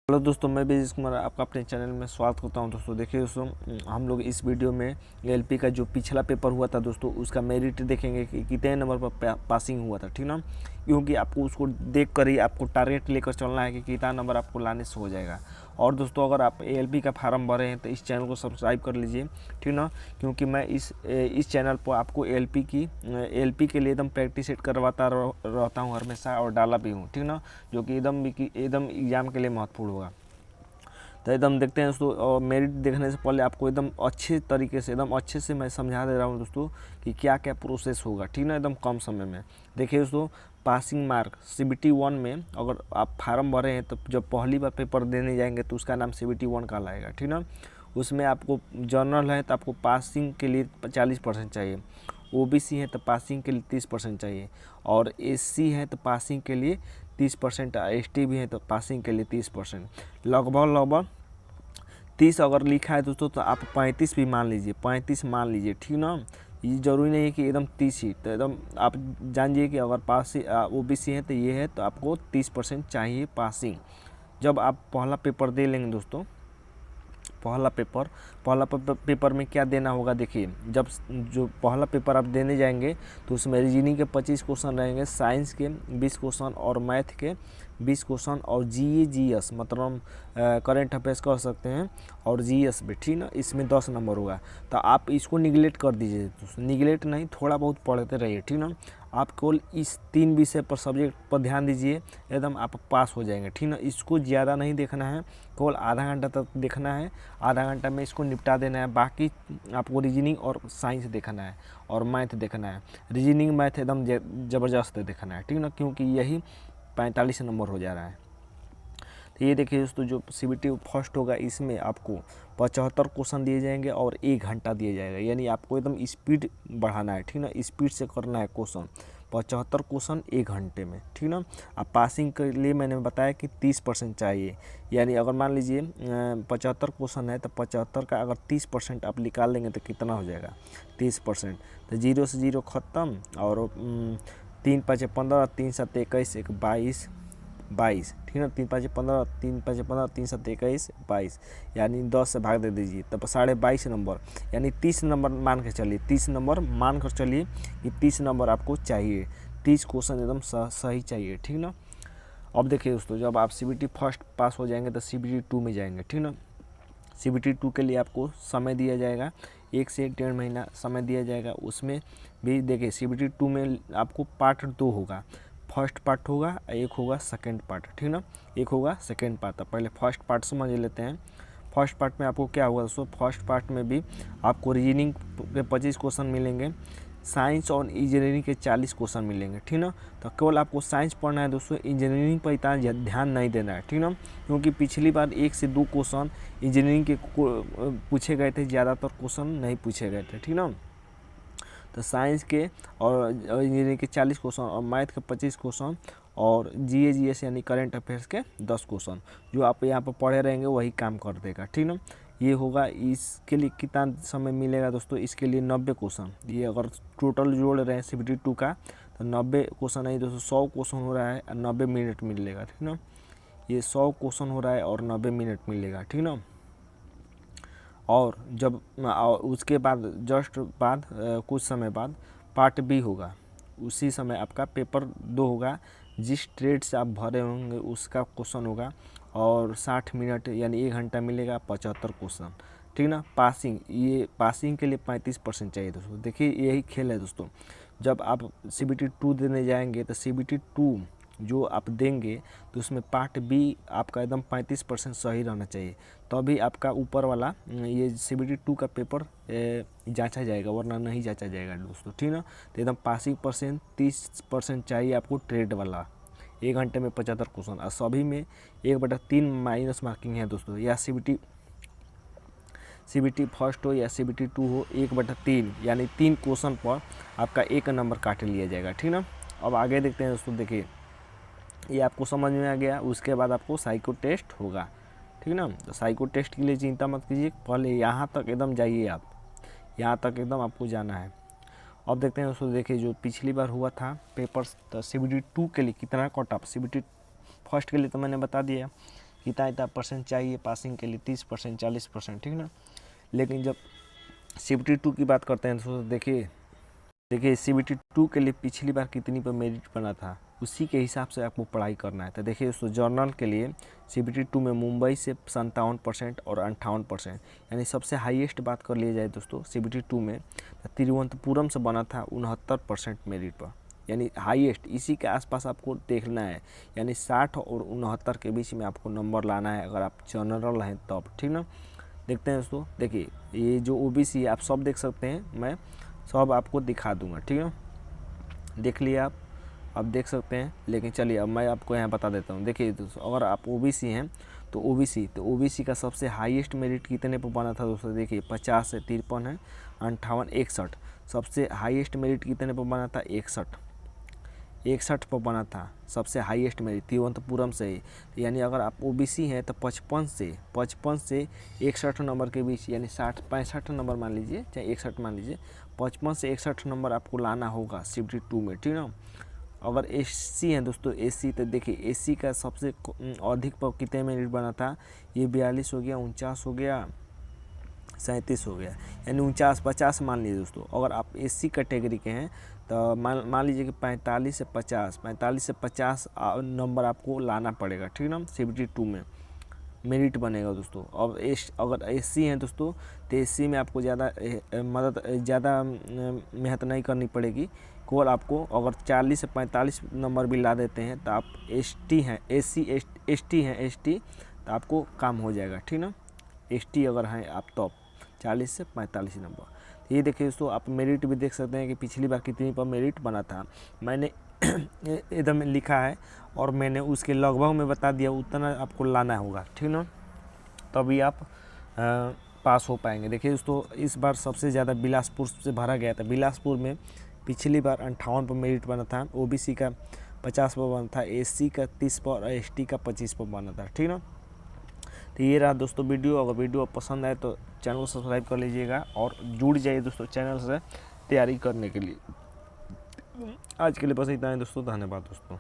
Hello दोस्तों, मैं बीजेश कुमार आपका अपने चैनल में स्वागत करता हूं। दोस्तों देखिए दोस्तों, हम लोग इस वीडियो में एलपी का जो पिछला पेपर हुआ था दोस्तों, उसका मेरिट देखेंगे कि कितने नंबर पर पासिंग हुआ था, ठीक ना। क्योंकि आपको उसको देख कर ही आपको टारगेट लेकर चलना है कि कितना नंबर आपको लाने से हो जाएगा। और दोस्तों, अगर आप एलपी का फार्म भरे हैं तो इस चैनल को सब्सक्राइब कर लीजिए, ठीक ना। क्योंकि मैं इस चैनल पर आपको एलपी के लिए एकदम प्रैक्टिस सेट करवाता रहता हूँ हमेशा, और डाला भी हूँ, ठीक ना। जो कि एकदम एग्ज़ाम के लिए महत्वपूर्ण होगा। तो एकदम देखते हैं दोस्तों, और मेरिट देखने से पहले आपको एकदम अच्छे तरीके से एकदम अच्छे से मैं समझा दे रहा हूँ दोस्तों कि क्या क्या प्रोसेस होगा, ठीक ना, एकदम कम समय में। देखिए दोस्तों, पासिंग मार्क CBT 1 में अगर आप फार्म भरे हैं तो जब पहली बार पेपर देने जाएंगे तो उसका नाम CBT 1 कहलाएगा, ठीक ना। उसमें आपको जनरल है तो आपको पासिंग के लिए 40% चाहिए, OBC है तो पासिंग के लिए 30% चाहिए, और SC है तो पासिंग के लिए 30%, ST भी है तो पासिंग के लिए 30%। लगभग 30 अगर लिखा है दोस्तों तो आप 35 भी मान लीजिए, 35 मान लीजिए, ठीक ना। ये ज़रूरी नहीं है कि एकदम 30 ही, तो एकदम आप जानिए कि अगर OBC है तो ये है तो आपको 30% चाहिए पासिंग। जब आप पहला पेपर दे लेंगे दोस्तों, पहला पेपर में क्या देना होगा, देखिए। जब जो पहला पेपर आप देने जाएंगे तो उसमें रीजनिंग के 25 क्वेश्चन रहेंगे, साइंस के 20 क्वेश्चन और मैथ के 20 क्वेश्चन, और GS मतलब करेंट अफेयर्स कह सकते हैं, और GS भी, ठीक ना। इसमें 10 नंबर होगा। तो आप इसको निगलेक्ट कर दीजिए, निगलेक्ट नहीं, थोड़ा बहुत पढ़ते रहिए, ठीक ना। आप केवल इस 3 विषय पर सब्जेक्ट पर ध्यान दीजिए, एकदम आप पास हो जाएंगे, ठीक ना। इसको ज़्यादा नहीं देखना है, केवल आधा घंटा तक देखना है, आधा घंटा में इसको निपटा देना है। बाकी आपको रीजनिंग और साइंस देखना है और मैथ देखना है। रीजनिंग मैथ एकदम ज़बरदस्त देखना है, ठीक ना, क्योंकि यही 45 नंबर हो जा रहा है। तो ये देखिए दोस्तों, जो CBT फर्स्ट होगा इसमें आपको 75 क्वेश्चन दिए जाएंगे और 1 घंटा दिया जाएगा, यानी आपको एकदम स्पीड बढ़ाना है, ठीक ना, स्पीड से करना है क्वेश्चन। 75 क्वेश्चन 1 घंटे में, ठीक ना। अब पासिंग के लिए मैंने बताया कि 30% चाहिए, यानी अगर मान लीजिए 75 क्वेश्चन है तो 75 का अगर 30% आप निकाल लेंगे तो कितना हो जाएगा, 30%। तो 0 से 0 ख़त्म, और 3 5 15, 3 7 21, 1 22, ठीक है। 3 5 15, 3 5 15, 3 7 21, 22, यानी 10 से भाग दे दीजिए तब 22.5 नंबर, यानी 30 नंबर मान के चलिए, 30 नंबर मान कर चलिए कि 30 नंबर आपको चाहिए, 30 क्वेश्चन एकदम सही चाहिए, ठीक ना। अब देखिए दोस्तों, जब आप CBT फर्स्ट पास हो जाएंगे तो CBT 2 में जाएंगे, ठीक ना। CBT 2 के लिए आपको समय दिया जाएगा, 1 से 1.5 महीना समय दिया जाएगा। उसमें भी देखिए CBT 2 में आपको पार्ट 2 होगा, फर्स्ट पार्ट होगा, एक होगा सेकंड पार्ट, ठीक ना। एक होगा सेकंड पार्ट। तो पहले फर्स्ट पार्ट समझ लेते हैं। फर्स्ट पार्ट में आपको क्या होगा दोस्तों, फर्स्ट पार्ट में भी आपको रीजनिंग के 25 क्वेश्चन मिलेंगे, साइंस और इंजीनियरिंग के 40 क्वेश्चन मिलेंगे, ठीक ना। तो केवल आपको साइंस पढ़ना है दोस्तों, इंजीनियरिंग पर इतना ध्यान नहीं देना है, ठीक ना। क्योंकि पिछली बार 1 से 2 क्वेश्चन इंजीनियरिंग के पूछे गए थे, ज़्यादातर क्वेश्चन नहीं पूछे गए थे, ठीक ना। तो साइंस के और इंजीनियरिंग के 40 क्वेश्चन और मैथ के 25 क्वेश्चन, और GS यानी करेंट अफेयर्स के 10 क्वेश्चन, जो आप यहाँ पर पढ़े रहेंगे वही काम कर देगा, ठीक ना। ये होगा। इसके लिए कितना समय मिलेगा दोस्तों, इसके लिए 90 क्वेश्चन, ये अगर टोटल जोड़ रहे हैं CBT 2 का तो 90 क्वेश्चन नहीं दोस्तों, 100 क्वेश्चन हो रहा है और 90 मिनट मिलेगा, ठीक ना। ये 100 क्वेश्चन हो रहा है और 90 मिनट मिलेगा, ठीक ना। और जब उसके बाद जस्ट बाद कुछ समय बाद पार्ट B होगा, उसी समय आपका पेपर 2 होगा। जिस ट्रेड से आप भरे होंगे उसका क्वेश्चन होगा, और 60 मिनट यानी 1 घंटा मिलेगा, 75 क्वेश्चन, ठीक ना। पासिंग, ये पासिंग के लिए 35% चाहिए दोस्तों। देखिए यही खेल है दोस्तों। जब आप CBT 2 देने जाएंगे तो CBT 2 जो आप देंगे तो उसमें पार्ट B आपका एकदम 35% सही रहना चाहिए, तभी आपका ऊपर वाला ये CBT 2 का पेपर जांचा जाएगा, वरना नहीं जांचा जाएगा दोस्तों, ठीक ना। तो एकदम पासिंग परसेंट 30% चाहिए आपको ट्रेड वाला, 1 घंटे में 75 क्वेश्चन, और सभी में 1/3 माइनस मार्किंग है दोस्तों। या CBT फर्स्ट हो या CBT 2 हो, 1/3 यानी 3 क्वेश्चन पर आपका 1 नंबर काट लिया जाएगा, ठीक ना। अब आगे देखते हैं दोस्तों। देखिए ये आपको समझ में आ गया। उसके बाद आपको साइको टेस्ट होगा, ठीक ना। तो साइको टेस्ट के लिए चिंता मत कीजिए, पहले यहाँ तक एकदम जाइए, आप यहाँ तक एकदम आपको जाना है। अब देखते हैं दोस्तों। देखिए जो पिछली बार हुआ था पेपर्स, तो CBT 2 के लिए कितना कट ऑफ, CBT फर्स्ट के लिए तो मैंने बता दिया कितना इतना परसेंट चाहिए पासिंग के लिए, 30%, 40%, ठीक ना। लेकिन जब CBT2 की बात करते हैं तो देखिए CBT2 के लिए पिछली बार कितनी पर मेरिट बना था, उसी के हिसाब से आपको पढ़ाई करना है। तो देखिए दोस्तों, जर्नल के लिए CBT2 में मुंबई से 57% और 58%, यानी सबसे हाईएस्ट बात कर लिया जाए दोस्तों CBT2 में, तो तिरुवनंतपुरम से बना था 69% मेरिट पर, यानी हाईएस्ट। इसी के आसपास आपको देखना है, यानी 60 और 69 के बीच में आपको नंबर लाना है अगर आप जनरल हैं तब, ठीक ना। देखते हैं दोस्तों, देखिए ये जो OBC है आप सब देख सकते हैं, मैं सब आपको दिखा दूंगा, ठीक है। देख लिया आप देख सकते हैं। लेकिन चलिए अब मैं आपको यहाँ बता देता हूँ। देखिए दोस्तों, अगर आप OBC हैं तो OBC का सबसे हाईएस्ट मेरिट कितने पर बना था दोस्तों, देखिए 50 से 53 है, 58, 61। सबसे हाईएस्ट मेरिट कितने पर बना था, 61 पर बना था सबसे हाईएस्ट मेरिट तिरुवनंतपुरम से ही। यानी अगर आप OBC हैं तो 55 से 61 नंबर के बीच, यानी 65 नंबर मान लीजिए, चाहे 61 मान लीजिए, 55 से 61 नंबर आपको लाना होगा CBT2 में, ठीक ना। अगर SC हैं दोस्तों, SC तो देखिए SC का सबसे अधिक पर कितने मेरिट बना था, ये 42 हो गया, 49 हो गया, 37 हो गया, यानी 49-50 मान लीजिए दोस्तों। अगर आप SC कैटेगरी के हैं तो मान लीजिए कि 45 से 50 नंबर आपको लाना पड़ेगा, ठीक ना। CBT2 में मेरिट बनेगा दोस्तों। अब अगर SC हैं दोस्तों तो SC में आपको ज़्यादा मेहनत नहीं करनी पड़ेगी, केवल आपको अगर 40 से 45 नंबर भी ला देते हैं तो आप ST हैं, ST तो आपको काम हो जाएगा, ठीक ना। ST अगर हैं आप तो 40 से 45 नंबर। ये देखिए दोस्तों, आप मेरिट भी देख सकते हैं कि पिछली बार कितनी पर मेरिट बना था। मैंने एकदम लिखा है और मैंने उसके लगभग में बता दिया, उतना आपको लाना होगा, ठीक ना, तभी आप पास हो पाएंगे। देखिए दोस्तों, इस बार सबसे ज़्यादा बिलासपुर से भरा गया था। बिलासपुर में पिछली बार 58 पर मेरिट बना था, OBC का 50 पर बना था, SC का 30 पर और ST का 25 पर बना था, ठीक ना। तो ये रहा दोस्तों वीडियो। अगर वीडियो पसंद आए तो चैनल को सब्सक्राइब कर लीजिएगा और जुड़ जाइए दोस्तों चैनल से तैयारी करने के लिए। आज के लिए बस इतना है दोस्तों, धन्यवाद दोस्तों।